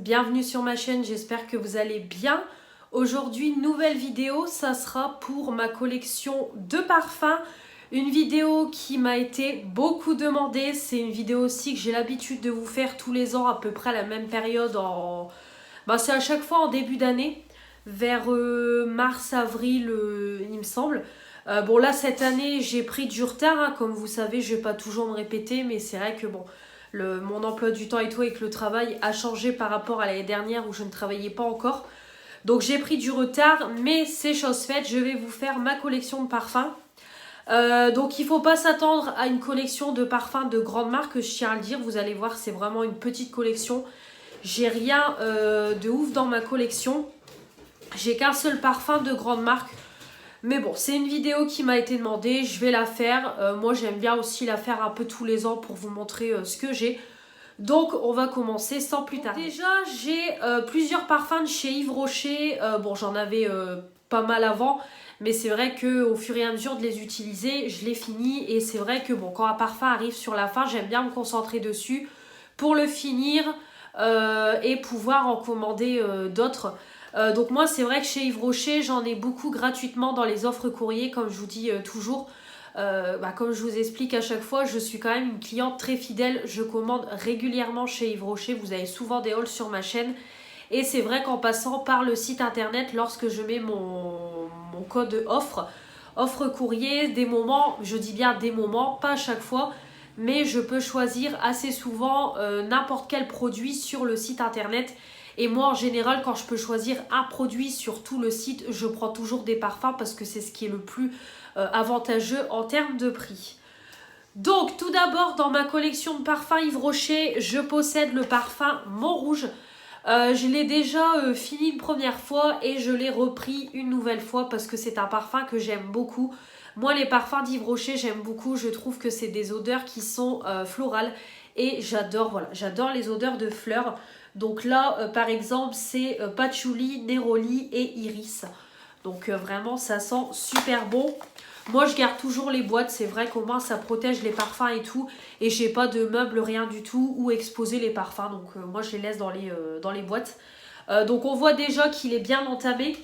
bienvenue sur ma chaîne, j'espère que vous allez bien. Aujourd'hui, nouvelle vidéo, ça sera pour ma collection de parfums. Une vidéo qui m'a été beaucoup demandée, c'est une vidéo aussi que j'ai l'habitude de vous faire tous les ans à peu près à la même période. C'est à chaque fois en début d'année, vers mars, avril, il me semble. Bon là cette année j'ai pris du retard, hein, comme vous savez je vais pas toujours me répéter, mais c'est vrai que bon, mon emploi du temps et tout avec le travail a changé par rapport à l'année dernière où je ne travaillais pas encore. Donc j'ai pris du retard, mais c'est chose faite, je vais vous faire ma collection de parfums. Donc il ne faut pas s'attendre à une collection de parfums de grande marque, je tiens à le dire, vous allez voir c'est vraiment une petite collection. J'ai rien de ouf dans ma collection, j'ai qu'un seul parfum de grande marque. Mais bon, c'est une vidéo qui m'a été demandée, je vais la faire. Moi, j'aime bien aussi la faire un peu tous les ans pour vous montrer ce que j'ai. Donc, on va commencer sans plus tarder. Déjà, j'ai plusieurs parfums de chez Yves Rocher. Bon, j'en avais pas mal avant, mais c'est vrai qu'au fur et à mesure de les utiliser, je les finis. Et c'est vrai que bon, quand un parfum arrive sur la fin, j'aime bien me concentrer dessus pour le finir et pouvoir en commander d'autres. Donc moi c'est vrai que chez Yves Rocher j'en ai beaucoup gratuitement dans les offres courrier comme je vous dis toujours. Comme je vous explique à chaque fois, je suis quand même une cliente très fidèle, je commande régulièrement chez Yves Rocher, vous avez souvent des hauls sur ma chaîne. Et c'est vrai qu'en passant par le site internet, lorsque je mets mon code offre courrier, des moments, je dis bien des moments, pas à chaque fois, mais je peux choisir assez souvent n'importe quel produit sur le site internet. Et moi, en général, quand je peux choisir un produit sur tout le site, je prends toujours des parfums parce que c'est ce qui est le plus avantageux en termes de prix. Donc, tout d'abord, dans ma collection de parfums Yves Rocher, je possède le parfum Montrouge. Je l'ai déjà fini une première fois et je l'ai repris une nouvelle fois parce que c'est un parfum que j'aime beaucoup. Moi, les parfums d'Yves Rocher, j'aime beaucoup. Je trouve que c'est des odeurs qui sont florales et j'adore les odeurs de fleurs. Donc là, par exemple, c'est patchouli, néroli et iris. Donc vraiment, ça sent super bon. Moi, je garde toujours les boîtes. C'est vrai qu'au moins, ça protège les parfums et tout. Et j'ai pas de meubles, rien du tout, où exposer les parfums. Donc moi, je les laisse dans les boîtes. Donc on voit déjà qu'il est bien entamé.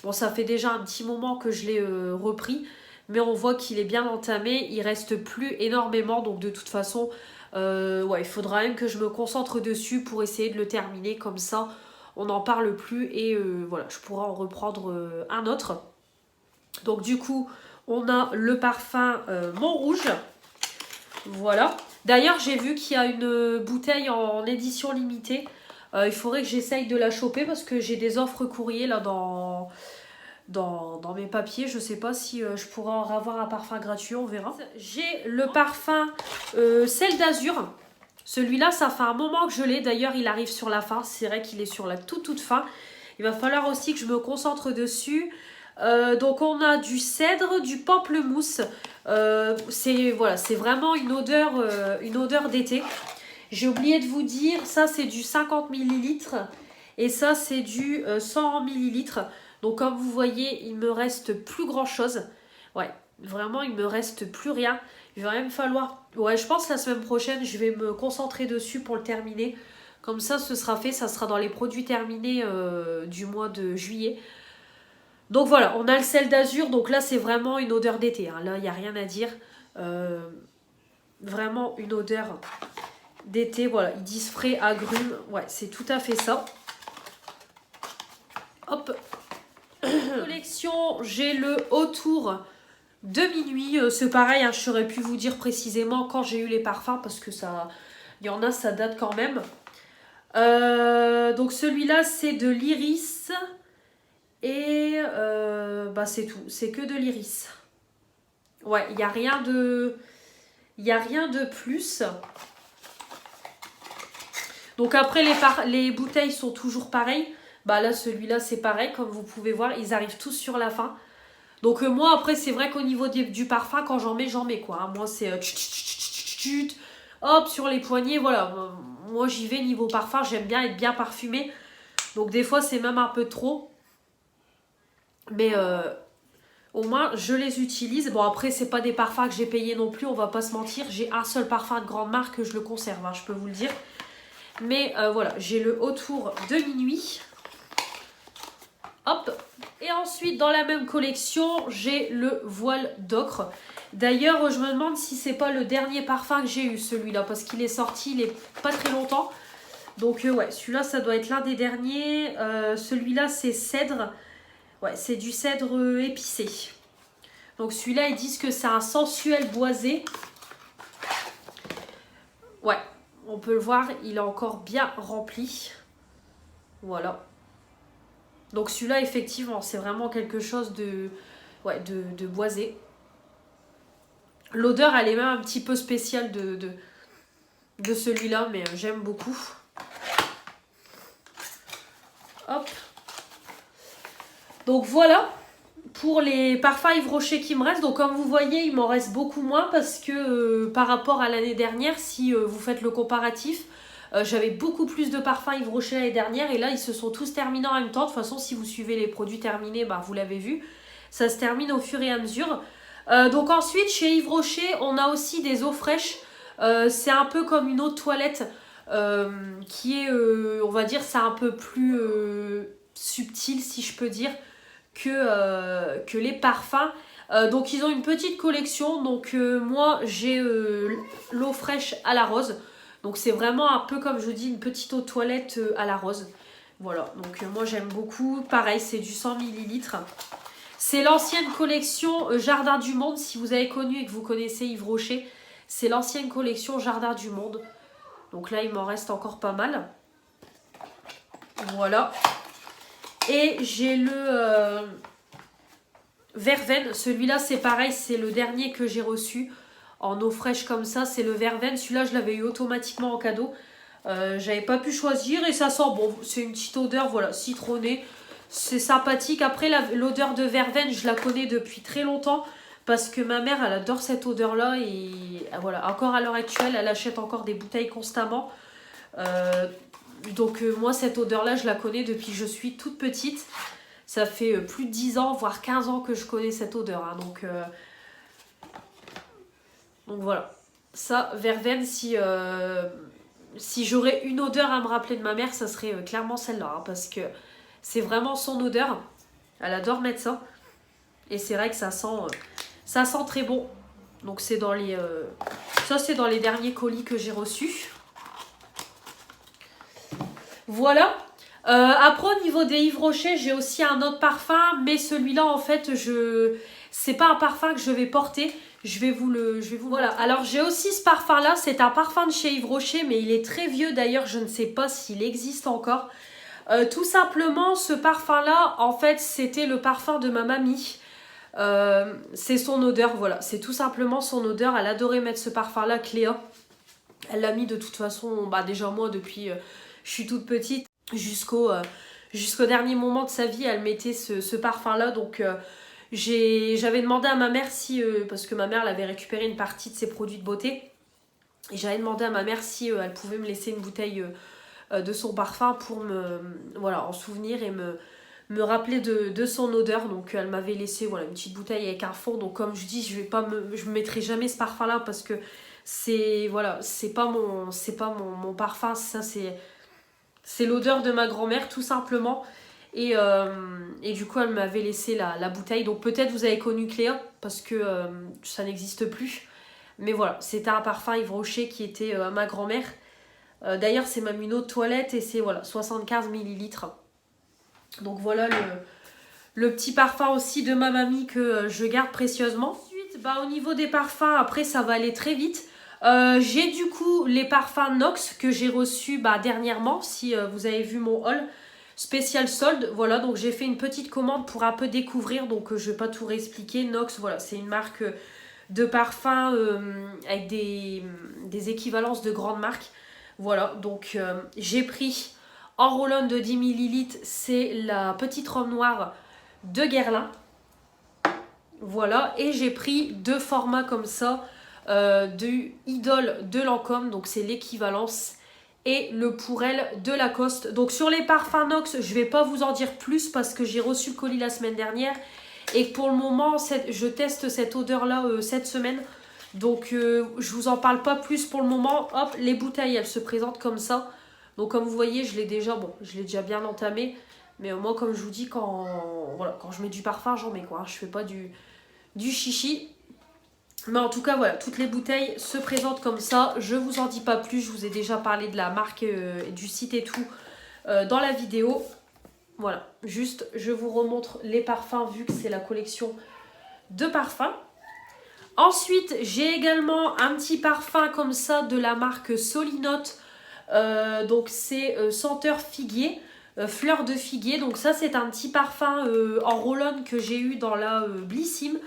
Bon, ça fait déjà un petit moment que je l'ai repris. Mais on voit qu'il est bien entamé. Il reste plus énormément. Donc de toute façon... il faudra même que je me concentre dessus pour essayer de le terminer, comme ça on n'en parle plus et voilà, je pourrai en reprendre un autre. Donc du coup on a le parfum Montrouge, voilà. D'ailleurs j'ai vu qu'il y a une bouteille en édition limitée, il faudrait que j'essaye de la choper parce que j'ai des offres courrier là dans mes papiers. Je sais pas si je pourrais en avoir un parfum gratuit, on verra. J'ai le parfum Ciel d'Azur. Celui-là, ça fait un moment que je l'ai. D'ailleurs, il arrive sur la fin. C'est vrai qu'il est sur la toute fin. Il va falloir aussi que je me concentre dessus. Donc, on a du cèdre, du pamplemousse. C'est vraiment une odeur d'été. J'ai oublié de vous dire, ça c'est du 50 ml et ça c'est du 100 ml. Donc comme vous voyez, il me reste plus grand chose. Ouais, vraiment il me reste plus rien. Il va même falloir... Ouais, je pense que la semaine prochaine, je vais me concentrer dessus pour le terminer. Comme ça, ce sera fait. Ça sera dans les produits terminés du mois de juillet. Donc voilà, on a le Ciel d'Azur. Donc là, c'est vraiment une odeur d'été. Hein. Là, il n'y a rien à dire. Vraiment une odeur d'été. Voilà, ils disent frais, agrumes. Ouais, c'est tout à fait ça. Hop. Collection, j'ai le Autour de minuit. C'est pareil, hein, je saurais pu vous dire précisément quand j'ai eu les parfums parce que ça, il y en a, ça date quand même. Donc celui-là, c'est de l'iris et c'est tout. C'est que de l'iris. Ouais, il n'y a rien de plus. Donc après, les bouteilles sont toujours pareilles. Là, celui-là, c'est pareil. Comme vous pouvez voir, ils arrivent tous sur la fin. Donc moi, après, c'est vrai qu'au niveau du parfum, quand j'en mets quoi. Hein. Moi, c'est hop, sur les poignets, voilà. Moi, j'y vais niveau parfum. J'aime bien être bien parfumée. Donc des fois, c'est même un peu trop. Mais au moins, je les utilise. Bon, après, c'est pas des parfums que j'ai payés non plus. On va pas se mentir. J'ai un seul parfum de grande marque que je le conserve. Hein, je peux vous le dire. Mais voilà, j'ai le autour de minuit. Hop. Et ensuite, dans la même collection, j'ai le voile d'ocre. D'ailleurs, je me demande si c'est pas le dernier parfum que j'ai eu, celui-là. Parce qu'il est sorti il est pas très longtemps. Donc ouais, celui-là, ça doit être l'un des derniers. Celui-là, c'est cèdre. Ouais, c'est du cèdre épicé. Donc celui-là, ils disent que c'est un sensuel boisé. Ouais, on peut le voir, il est encore bien rempli. Voilà. Donc celui-là, effectivement, c'est vraiment quelque chose de, ouais, de boisé. L'odeur, elle est même un petit peu spéciale de celui-là, mais j'aime beaucoup. Hop. Donc voilà pour les parfums Yves Rocher qui me restent. Donc comme vous voyez, il m'en reste beaucoup moins parce que par rapport à l'année dernière, si vous faites le comparatif, j'avais beaucoup plus de parfums Yves Rocher l'année dernière et là ils se sont tous terminés en même temps. De toute façon, si vous suivez les produits terminés, bah, vous l'avez vu, ça se termine au fur et à mesure. Donc ensuite, chez Yves Rocher, on a aussi des eaux fraîches. C'est un peu comme une eau de toilette qui est, on va dire, c'est un peu plus subtil, si je peux dire, que les parfums. Donc ils ont une petite collection. Donc moi, j'ai l'eau fraîche à la rose. Donc c'est vraiment un peu comme je vous dis, une petite eau de toilette à la rose. Voilà, donc moi j'aime beaucoup. Pareil, c'est du 100 ml. C'est l'ancienne collection Jardin du Monde. Si vous avez connu et que vous connaissez Yves Rocher, c'est l'ancienne collection Jardin du Monde. Donc là, il m'en reste encore pas mal. Voilà. Et j'ai le Verveine. Celui-là, c'est pareil, c'est le dernier que j'ai reçu en eau fraîche comme ça. C'est le Verveine. Celui-là, je l'avais eu automatiquement en cadeau. J'avais pas pu choisir et ça sent bon. C'est une petite odeur, voilà, citronnée. C'est sympathique. Après, l'odeur de Verveine, je la connais depuis très longtemps parce que ma mère, elle adore cette odeur-là. Et voilà, encore à l'heure actuelle, elle achète encore des bouteilles constamment. Donc moi, cette odeur-là, je la connais depuis que je suis toute petite. Ça fait plus de 10 ans, voire 15 ans que je connais cette odeur. Hein. Donc voilà. Ça, Verveine, si j'aurais une odeur à me rappeler de ma mère, ça serait clairement celle-là. Hein, parce que c'est vraiment son odeur. Elle adore mettre ça. Et c'est vrai que ça sent très bon. Donc c'est dans les... ça, c'est dans les derniers colis que j'ai reçus. Voilà. Après, au niveau des Yves Rocher, j'ai aussi un autre parfum. Mais celui-là, en fait, c'est pas un parfum que je vais porter. Je vais vous voilà. Alors, j'ai aussi ce parfum-là. C'est un parfum de chez Yves Rocher, mais il est très vieux. D'ailleurs, je ne sais pas s'il existe encore. Tout simplement, ce parfum-là, en fait, c'était le parfum de ma mamie. C'est son odeur, voilà. C'est tout simplement son odeur. Elle adorait mettre ce parfum-là, Cléa. Elle l'a mis de toute façon, bah, déjà moi, depuis je suis toute petite, jusqu'au dernier moment de sa vie, elle mettait ce parfum-là. Donc, j'avais demandé à ma mère si... parce que ma mère, elle avait récupéré une partie de ses produits de beauté. Et j'avais demandé à ma mère si elle pouvait me laisser une bouteille de son parfum pour voilà, en souvenir et me rappeler de son odeur. Donc elle m'avait laissé voilà, une petite bouteille avec un fond. Donc comme je dis, je me mettrai jamais ce parfum là parce que c'est voilà, c'est pas mon parfum. Ça c'est l'odeur de ma grand-mère tout simplement. Et du coup elle m'avait laissé la bouteille. Donc peut-être vous avez connu Cléa parce que ça n'existe plus. Mais voilà, c'était un parfum Yves Rocher qui était à ma grand-mère. D'ailleurs, c'est même une eau de toilette et c'est voilà, 75 ml. Donc voilà le petit parfum aussi de ma mamie que je garde précieusement. Ensuite, bah, au niveau des parfums, après ça va aller très vite. J'ai du coup les parfums Nox que j'ai reçus dernièrement, si vous avez vu mon haul spécial solde. Voilà, donc j'ai fait une petite commande pour un peu découvrir, donc je ne vais pas tout réexpliquer. Nox, voilà, c'est une marque de parfums avec des équivalences de grandes marques. Voilà, donc j'ai pris en roll-on de 10 ml, c'est la petite robe noire de Guerlain. Voilà, et j'ai pris deux formats comme ça, du Idol de Lancôme, donc c'est l'équivalence, et le Pour Elle de Lacoste. Donc sur les parfums Nox, je ne vais pas vous en dire plus parce que j'ai reçu le colis la semaine dernière et que pour le moment, je teste cette odeur-là cette semaine. Donc je vous en parle pas plus pour le moment. Hop, les bouteilles, elles se présentent comme ça. Donc comme vous voyez, je l'ai déjà bien entamé. Mais moi, comme je vous dis, quand je mets du parfum, j'en mets quoi. Je fais pas du chichi. Mais en tout cas, voilà, toutes les bouteilles se présentent comme ça. Je vous en dis pas plus. Je vous ai déjà parlé de la marque, du site et tout dans la vidéo. Voilà, juste, je vous remontre les parfums vu que c'est la collection de parfums. Ensuite, j'ai également un petit parfum comme ça de la marque Solinote. Donc c'est senteur figuier, fleur de figuier. Donc ça c'est un petit parfum en roll-on que j'ai eu dans la Blissim.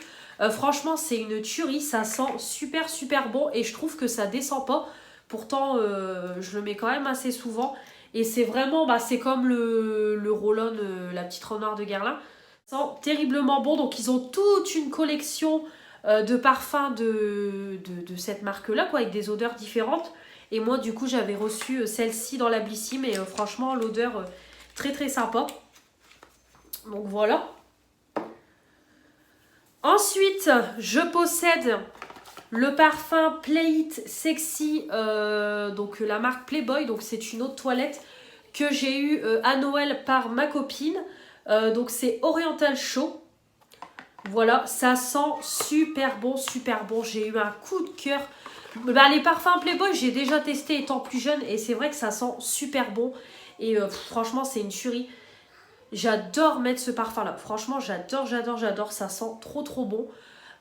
Franchement c'est une tuerie, ça sent super super bon et je trouve que ça descend pas. Pourtant je le mets quand même assez souvent. Et c'est vraiment, c'est comme le roll-on, la petite renard de Guerlain. Ça sent terriblement bon. Donc ils ont toute une collection de parfums de cette marque-là, quoi, avec des odeurs différentes. Et moi, du coup, j'avais reçu celle-ci dans la Blissim. Et franchement, l'odeur très très sympa. Donc voilà. Ensuite, je possède le parfum Play It Sexy, donc la marque Playboy. Donc c'est une eau de toilette que j'ai eu à Noël par ma copine. Donc c'est Oriental Show. Voilà, ça sent super bon, super bon. J'ai eu un coup de cœur. Les parfums Playboy, j'ai déjà testé étant plus jeune et c'est vrai que ça sent super bon. Et franchement, c'est une tuerie. J'adore mettre ce parfum-là. Franchement, j'adore, j'adore, j'adore. Ça sent trop, trop bon.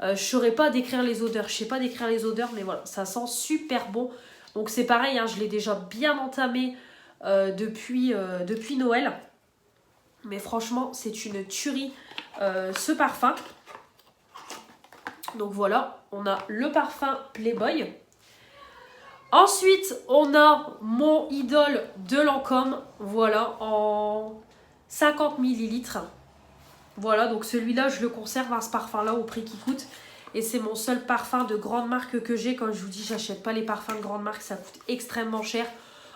Je ne saurais pas décrire les odeurs. Je sais pas décrire les odeurs, mais voilà, ça sent super bon. Donc c'est pareil, hein, je l'ai déjà bien entamé depuis Noël. Mais franchement, c'est une tuerie ce parfum. Donc voilà, on a le parfum Playboy. Ensuite, on a mon idole de Lancôme. Voilà, en 50 ml. Voilà, donc celui-là, je le conserve, ce parfum-là, au prix qu'il coûte. Et c'est mon seul parfum de grande marque que j'ai. Comme je vous dis, j'achète pas les parfums de grande marque, ça coûte extrêmement cher.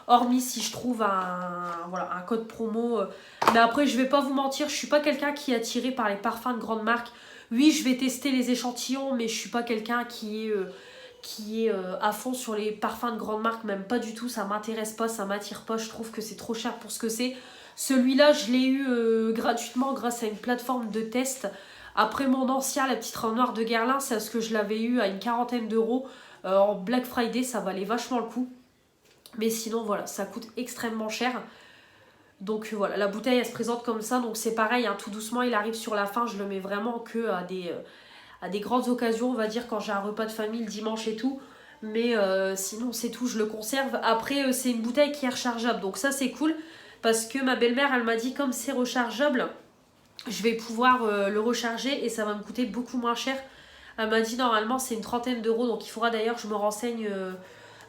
Hormis si je trouve un code promo. Mais après, je vais pas vous mentir, je suis pas quelqu'un qui est attiré par les parfums de grande marque. Oui, je vais tester les échantillons, mais je suis pas quelqu'un qui est à fond sur les parfums de grande marque, même pas du tout. Ça m'intéresse pas, ça m'attire pas. Je trouve que c'est trop cher pour ce que c'est. Celui-là, je l'ai eu gratuitement grâce à une plateforme de test. Après mon ancien, la petite robe noire de Guerlain, c'est parce que je l'avais eu à une quarantaine d'euros en Black Friday. Ça valait vachement le coup. Mais sinon, voilà, ça coûte extrêmement cher. Donc voilà, la bouteille, elle se présente comme ça. Donc c'est pareil, hein, tout doucement, il arrive sur la fin. Je le mets vraiment que à des grandes occasions, on va dire, quand j'ai un repas de famille le dimanche et tout. Mais sinon, c'est tout, je le conserve. Après, c'est une bouteille qui est rechargeable. Donc ça, c'est cool. Parce que ma belle-mère, elle m'a dit, comme c'est rechargeable, je vais pouvoir le recharger et ça va me coûter beaucoup moins cher. Elle m'a dit, normalement, c'est une trentaine d'euros. Donc il faudra d'ailleurs que je me renseigne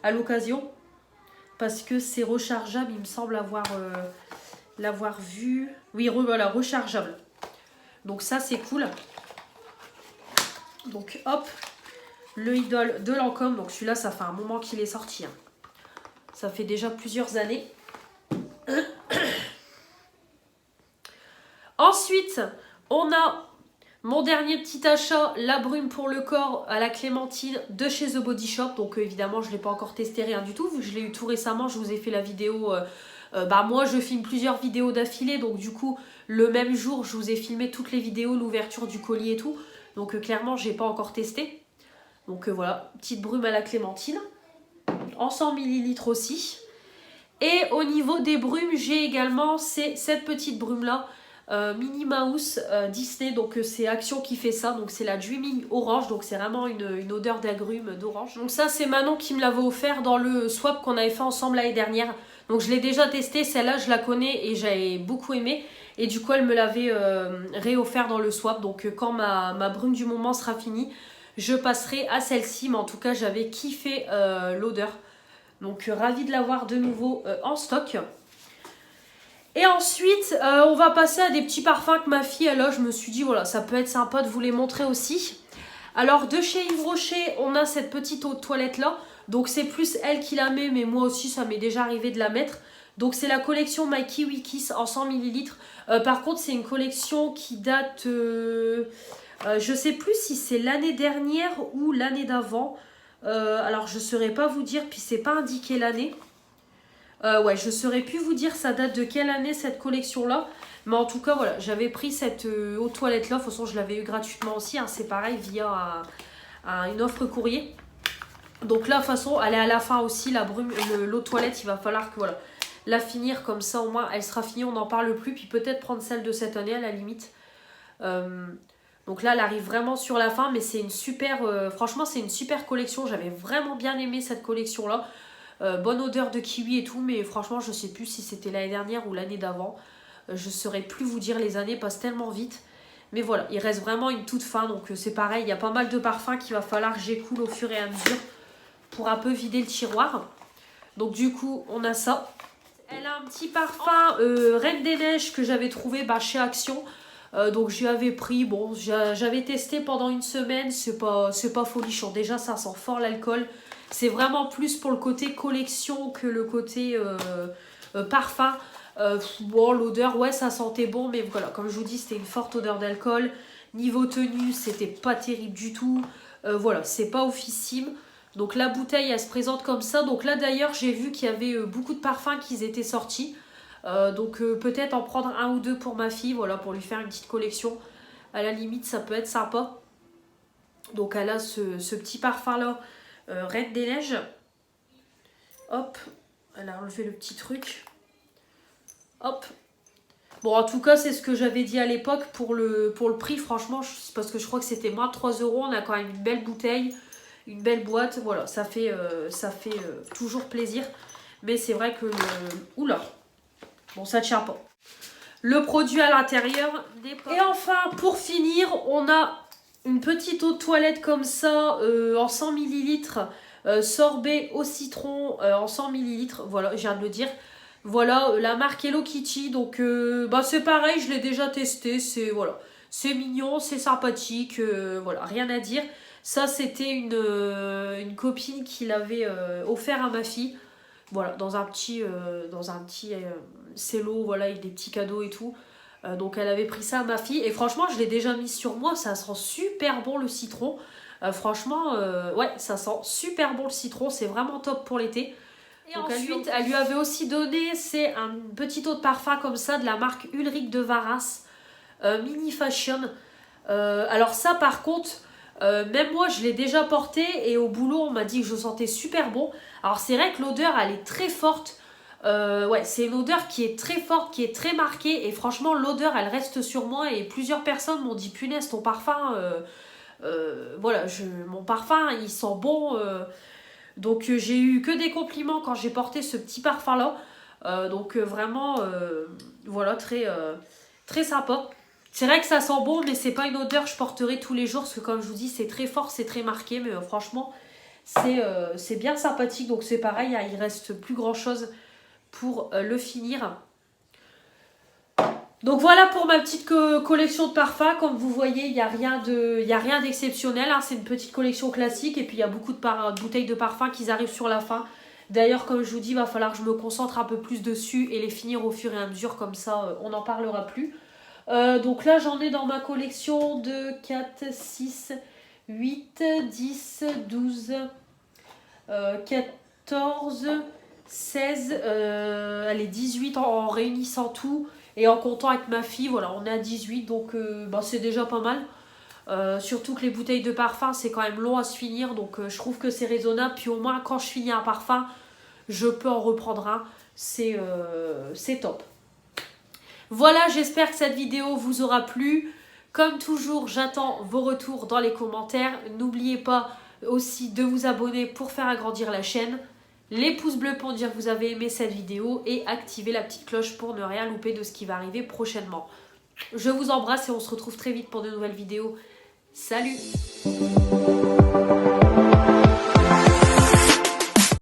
à l'occasion. Parce que c'est rechargeable, il me semble l'avoir vu. Oui, voilà, rechargeable. Donc ça, c'est cool. Donc hop, le idole de Lancôme. Donc celui-là, ça fait un moment qu'il est sorti. Hein. Ça fait déjà plusieurs années. Ensuite, on a mon dernier petit achat, la brume pour le corps à la clémentine de chez The Body Shop. Donc évidemment, je ne l'ai pas encore testé, rien du tout. Vu que je l'ai eu tout récemment, je vous ai fait la vidéo. Moi, je filme plusieurs vidéos d'affilée. Donc du coup, le même jour, je vous ai filmé toutes les vidéos, l'ouverture du colis et tout. Donc clairement, je n'ai pas encore testé. Donc voilà, petite brume à la clémentine. En 100 ml aussi. Et au niveau des brumes, j'ai également cette petite brume-là. Minnie Mouse Disney, donc c'est Action qui fait ça, donc c'est la Dreaming Orange, donc c'est vraiment une odeur d'agrumes d'orange. Donc ça c'est Manon qui me l'avait offert dans le swap qu'on avait fait ensemble l'année dernière, donc je l'ai déjà testé, celle-là je la connais et j'avais beaucoup aimé, et du coup elle me l'avait réoffert dans le swap, donc quand ma brume du moment sera finie, je passerai à celle-ci, mais en tout cas j'avais kiffé l'odeur, donc ravie de l'avoir de nouveau en stock. Et ensuite, on va passer à des petits parfums que ma fille, alors je me suis dit, voilà, ça peut être sympa de vous les montrer aussi. Alors, de chez Yves Rocher, on a cette petite eau de toilette là. Donc, c'est plus elle qui la met, mais moi aussi, ça m'est déjà arrivé de la mettre. Donc, c'est la collection My Kiwi Kiss en 100 ml. Par contre, c'est une collection qui date, je sais plus si c'est l'année dernière ou l'année d'avant. Alors, je ne saurais pas vous dire, puis c'est pas indiqué l'année. Ouais, je saurais plus vous dire ça date de quelle année cette collection-là. Mais en tout cas, voilà, j'avais pris cette eau de toilette-là. De toute façon, je l'avais eu gratuitement aussi. Hein, c'est pareil, via une offre courrier. Donc là, de toute façon, elle est à la fin aussi, la brume, l'eau de toilette. Il va falloir que, voilà, la finir comme ça. Au moins, elle sera finie, on n'en parle plus. Puis peut-être prendre celle de cette année à la limite. Donc là, elle arrive vraiment sur la fin. Mais c'est une super... franchement, c'est une super collection. J'avais vraiment bien aimé cette collection-là. Bonne odeur de kiwi et tout, mais franchement je sais plus si c'était l'année dernière ou l'année d'avant. Je saurais plus vous dire, les années passent tellement vite. Mais voilà, il reste vraiment une toute fin, donc c'est pareil, il y a pas mal de parfums qu'il va falloir que j'écoule au fur et à mesure pour un peu vider le tiroir. Donc du coup, on a ça. Elle a un petit parfum Reine des Neiges que j'avais trouvé chez Action. Donc j'y avais pris, bon, j'avais testé pendant une semaine, c'est pas folichon. Déjà ça sent fort l'alcool. C'est vraiment plus pour le côté collection que le côté parfum. Bon, l'odeur, ouais, ça sentait bon, mais voilà, comme je vous dis, c'était une forte odeur d'alcool. Niveau tenue, c'était pas terrible du tout. Voilà, c'est pas officime. Donc la bouteille, elle se présente comme ça. Donc là, d'ailleurs, j'ai vu qu'il y avait beaucoup de parfums qui étaient sortis. Donc peut-être en prendre un ou deux pour ma fille, voilà, pour lui faire une petite collection. À la limite, ça peut être sympa. Donc elle a ce petit parfum-là. Reine des Neiges. Hop, elle a enlevé le petit truc. Hop. Bon, en tout cas, c'est ce que j'avais dit à l'époque pour le prix. Franchement, parce que je crois que c'était moins de 3 €. On a quand même une belle bouteille, une belle boîte. Voilà, ça fait toujours plaisir. Mais c'est vrai que oula, bon, ça tient pas. Le produit à l'intérieur n'est pas... Et enfin, pour finir, on a une petite eau de toilette comme ça, en 100 ml, sorbet au citron en 100 ml. Voilà, je viens de le dire. Voilà, la marque Hello Kitty. Donc, c'est pareil, je l'ai déjà testé. C'est mignon, c'est sympathique. Voilà, rien à dire. Ça, c'était une copine qui l'avait offert à ma fille. Voilà, dans un petit cello, voilà, avec des petits cadeaux et tout. Donc elle avait pris ça à ma fille et franchement je l'ai déjà mis sur moi, ça sent super bon le citron. Franchement ouais, ça sent super bon le citron, c'est vraiment top pour l'été. Et donc ensuite elle lui avait aussi donné, c'est un petit eau de parfum comme ça de la marque Ulrich de Varas, Mini Fashion. Alors ça par contre, même moi je l'ai déjà porté et au boulot on m'a dit que je sentais super bon. Alors c'est vrai que l'odeur elle est très forte. Ouais, c'est une odeur qui est très forte, qui est très marquée et franchement l'odeur elle reste sur moi et plusieurs personnes m'ont dit punaise ton parfum, voilà, mon parfum il sent bon. Donc j'ai eu que des compliments quand j'ai porté ce petit parfum là. Donc vraiment voilà, très sympa. C'est vrai que ça sent bon mais c'est pas une odeur que je porterai tous les jours parce que comme je vous dis c'est très fort, c'est très marqué mais franchement c'est bien sympathique. Donc c'est pareil, hein, il reste plus grand chose pour le finir. Donc voilà pour ma petite collection de parfums. Comme vous voyez, il n'y a rien d'exceptionnel. Hein. C'est une petite collection classique. Et puis il y a beaucoup de bouteilles de parfums qui arrivent sur la fin. D'ailleurs, comme je vous dis, il va falloir que je me concentre un peu plus dessus et les finir au fur et à mesure. Comme ça, on n'en parlera plus. Donc là, j'en ai dans ma collection de 4, 6, 8, 10, 12, 14... 16, elle est 18 en réunissant tout et en comptant avec ma fille, voilà, on est à 18 donc c'est déjà pas mal. Surtout que les bouteilles de parfum c'est quand même long à se finir donc je trouve que c'est raisonnable. Puis au moins quand je finis un parfum, je peux en reprendre un, c'est top. Voilà, j'espère que cette vidéo vous aura plu. Comme toujours, j'attends vos retours dans les commentaires. N'oubliez pas aussi de vous abonner pour faire agrandir la chaîne. Les pouces bleus pour dire que vous avez aimé cette vidéo et activez la petite cloche pour ne rien louper de ce qui va arriver prochainement. Je vous embrasse et on se retrouve très vite pour de nouvelles vidéos. Salut!